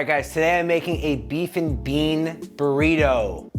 right guys, today I'm making a beef and bean burrito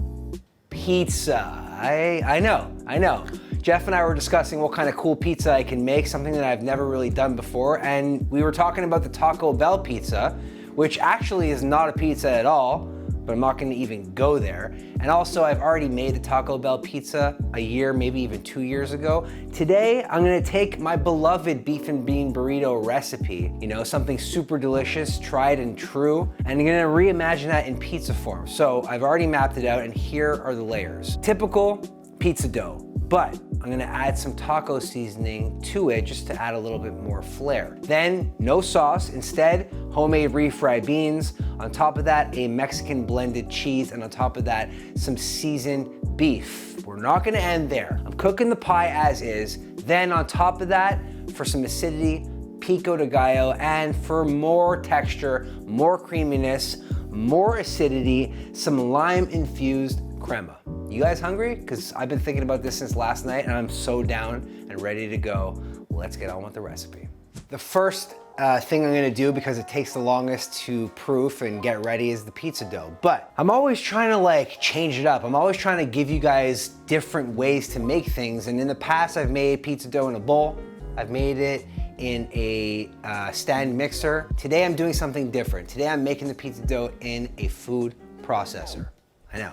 pizza. I know. Jeff and I were discussing what kind of cool pizza I can make, something that I've never really done before, and we were talking about the Taco Bell pizza, which actually is not a pizza at all, but I'm not gonna even go there. And also, I've already made the Taco Bell pizza a year, maybe even 2 years ago. Today, I'm gonna take my beloved beef and bean burrito recipe, you know, something super delicious, tried and true, and I'm gonna reimagine that in pizza form. So I've already mapped it out, and here are the layers. Typical pizza dough, but I'm gonna add some taco seasoning to it just to add a little bit more flair. Then, no sauce, instead, homemade refried beans. On top of that, a Mexican blended cheese, and on top of that, some seasoned beef. We're not gonna end there. I'm cooking the pie as is. Then on top of that, for some acidity, Pico de Gallo, and for more texture, more creaminess, more acidity, some lime-infused crema. You guys hungry? Because I've been thinking about this since last night and I'm so down and ready to go. Let's get on with the recipe. The first thing I'm gonna do, because it takes the longest to proof and get ready, is the pizza dough. But I'm always trying to like change it up. I'm always trying to give you guys different ways to make things. And in the past, I've made pizza dough in a bowl. I've made it in a stand mixer. Today I'm doing something different. Today I'm making the pizza dough in a food processor. I know.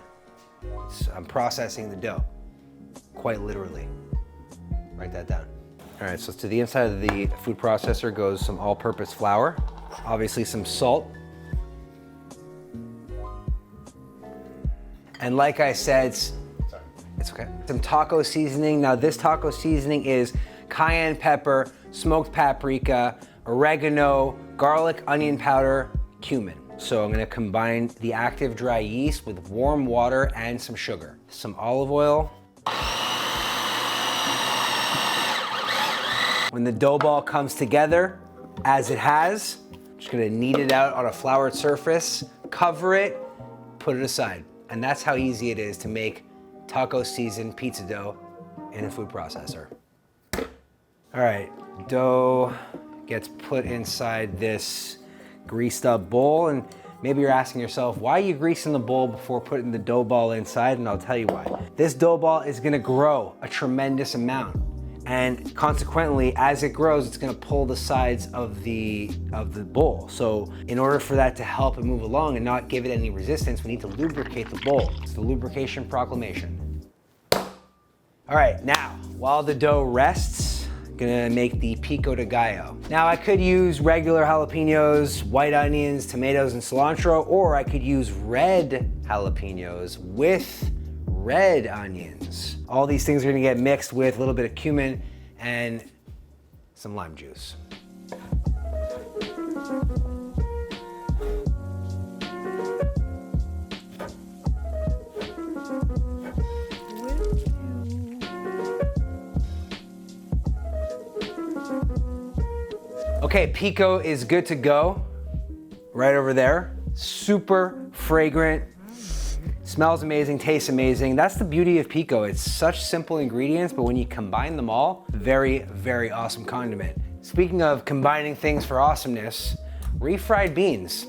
So I'm processing the dough, quite literally. Write that down. All right, so to the inside of the food processor goes some all-purpose flour, obviously some salt. And like I said, it's okay. Some taco seasoning. Now this taco seasoning is cayenne pepper, smoked paprika, oregano, garlic, onion powder, cumin. So I'm gonna combine the active dry yeast with warm water and some sugar. Some olive oil. When the dough ball comes together, as it has, I'm just gonna knead it out on a floured surface, cover it, put it aside. And that's how easy it is to make taco seasoned pizza dough in a food processor. All right, dough gets put inside this greased up bowl, and maybe you're asking yourself, why are you greasing the bowl before putting the dough ball inside? And I'll tell you why. This dough ball is gonna grow a tremendous amount, and consequently, as it grows, it's gonna pull the sides of the bowl. So in order for that to help it move along and not give it any resistance, we need to lubricate the bowl. It's the lubrication proclamation. All right, now, while the dough rests, gonna make the Pico de Gallo. Now I could use regular jalapenos, white onions, tomatoes, and cilantro, or I could use red jalapenos with red onions. All these things are gonna get mixed with a little bit of cumin and some lime juice. Okay, Pico is good to go, right over there. Super fragrant, smells amazing, tastes amazing. That's the beauty of Pico. It's such simple ingredients, but when you combine them all, very, very awesome condiment. Speaking of combining things for awesomeness, refried beans.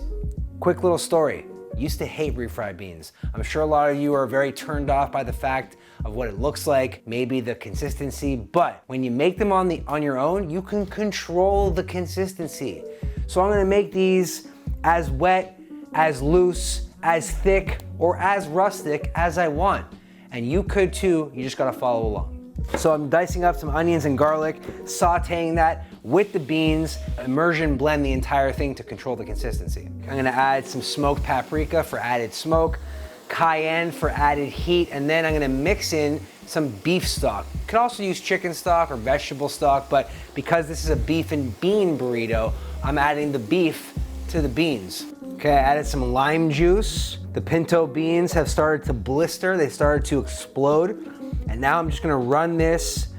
Quick little story. Used to hate refried beans. I'm sure a lot of you are very turned off by the fact of what it looks like, maybe the consistency, but when you make them on your own, you can control the consistency. So I'm gonna make these as wet, as loose, as thick, or as rustic as I want. And you could too, you just gotta follow along. So I'm dicing up some onions and garlic, sauteing that with the beans, immersion blend the entire thing to control the consistency. I'm gonna add some smoked paprika for added smoke, cayenne for added heat, and then I'm gonna mix in some beef stock. You could also use chicken stock or vegetable stock, but because this is a beef and bean burrito, I'm adding the beef to the beans. Okay, I added some lime juice. The pinto beans have started to blister, they started to explode, and now I'm just gonna run this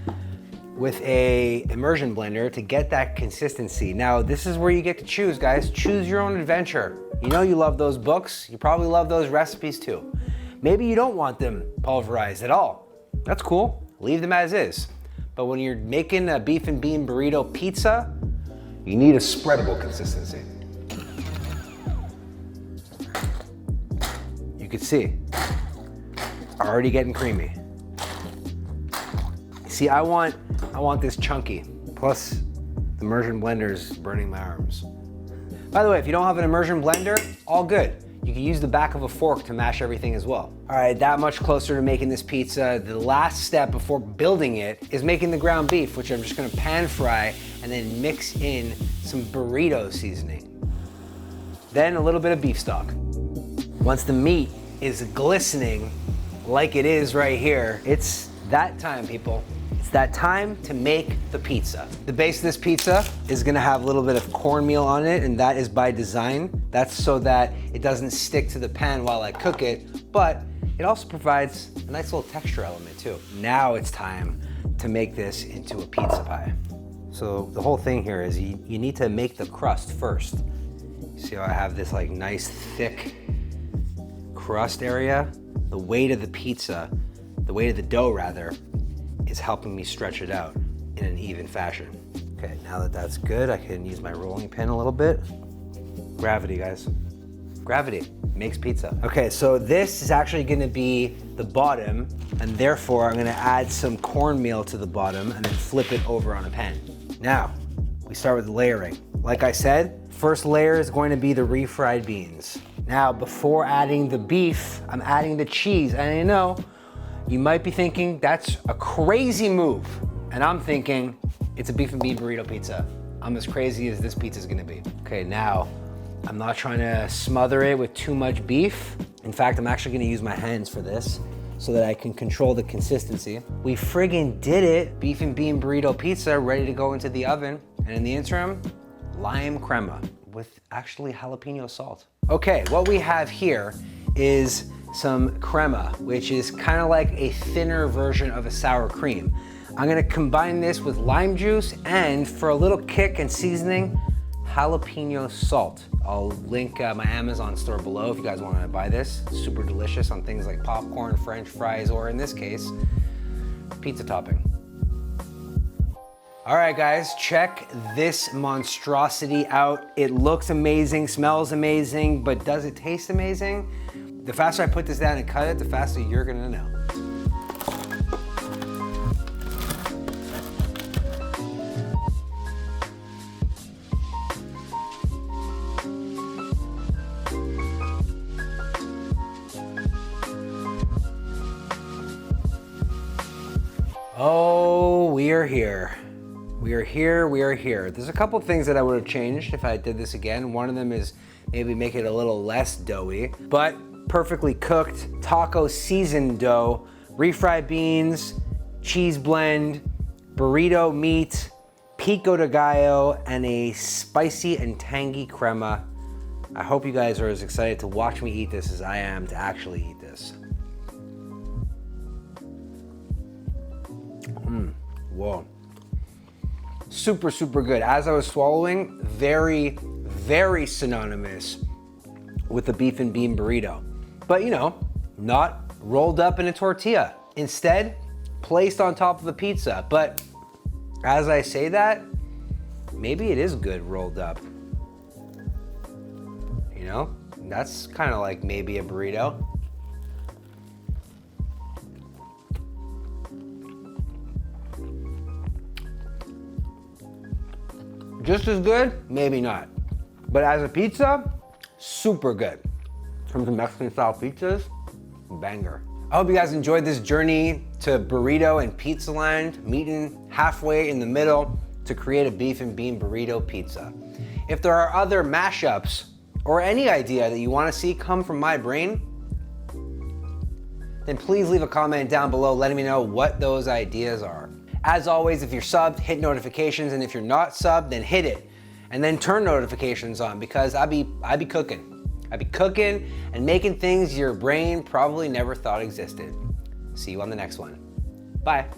with a immersion blender to get that consistency. Now, this is where you get to choose, guys. Choose your own adventure. You know you love those books. You probably love those recipes too. Maybe you don't want them pulverized at all. That's cool. Leave them as is. But when you're making a beef and bean burrito pizza, you need a spreadable consistency. could see, already getting creamy. See, I want this chunky. Plus, the immersion blender is burning my arms. By the way, if you don't have an immersion blender, all good. You can use the back of a fork to mash everything as well. All right, that much closer to making this pizza. The last step before building it is making the ground beef, which I'm just gonna pan fry and then mix in some burrito seasoning. Then a little bit of beef stock. Once the meat is glistening like it is right here, it's that time, people. It's that time to make the pizza. The base of this pizza is gonna have a little bit of cornmeal on it, and that is by design. That's so that it doesn't stick to the pan while I cook it, but it also provides a nice little texture element too. Now it's time to make this into a pizza pie. So the whole thing here is you need to make the crust first. See how I have this like nice thick crust area? The weight of the pizza, the weight of the dough rather, is helping me stretch it out in an even fashion. Okay, now that that's good, I can use my rolling pin a little bit. Gravity, guys. Gravity makes pizza. Okay, so this is actually gonna be the bottom, and therefore I'm gonna add some cornmeal to the bottom and then flip it over on a pan. Now, we start with layering. Like I said, first layer is going to be the refried beans. Now, before adding the beef, I'm adding the cheese. And I know you might be thinking that's a crazy move. And I'm thinking it's a beef and bean burrito pizza. I'm as crazy as this pizza is gonna be. Okay, now I'm not trying to smother it with too much beef. In fact, I'm actually gonna use my hands for this so that I can control the consistency. We friggin' did it. Beef and bean burrito pizza ready to go into the oven. And in the interim, lime crema with actually jalapeno salt. Okay, what we have here is some crema, which is kind of like a thinner version of a sour cream. I'm gonna combine this with lime juice and for a little kick and seasoning, jalapeno salt. I'll link my Amazon store below if you guys wanna buy this. It's super delicious on things like popcorn, French fries, or in this case, pizza topping. All right, guys, check this monstrosity out. It looks amazing, smells amazing, but does it taste amazing? The faster I put this down and cut it, the faster you're gonna know. Oh, we are here. We are here, we are here. There's a couple things that I would have changed if I did this again. One of them is maybe make it a little less doughy, but perfectly cooked taco seasoned dough, refried beans, cheese blend, burrito meat, pico de gallo, and a spicy and tangy crema. I hope you guys are as excited to watch me eat this as I am to actually eat this. Whoa. Super, super good. As I was swallowing, very, very synonymous with the beef and bean burrito. But you know, not rolled up in a tortilla. Instead, placed on top of a pizza. But as I say that, maybe it is good rolled up. You know, that's kind of like maybe a burrito. Just as good, maybe not. But as a pizza, super good. From the Mexican style pizzas, banger. I hope you guys enjoyed this journey to burrito and pizza land, meeting halfway in the middle to create a beef and bean burrito pizza. If there are other mashups or any idea that you want to see come from my brain, then please leave a comment down below letting me know what those ideas are. As always, if you're subbed, hit notifications, and if you're not subbed, then hit it. And then turn notifications on because I be cooking. I be cooking and making things your brain probably never thought existed. See you on the next one. Bye.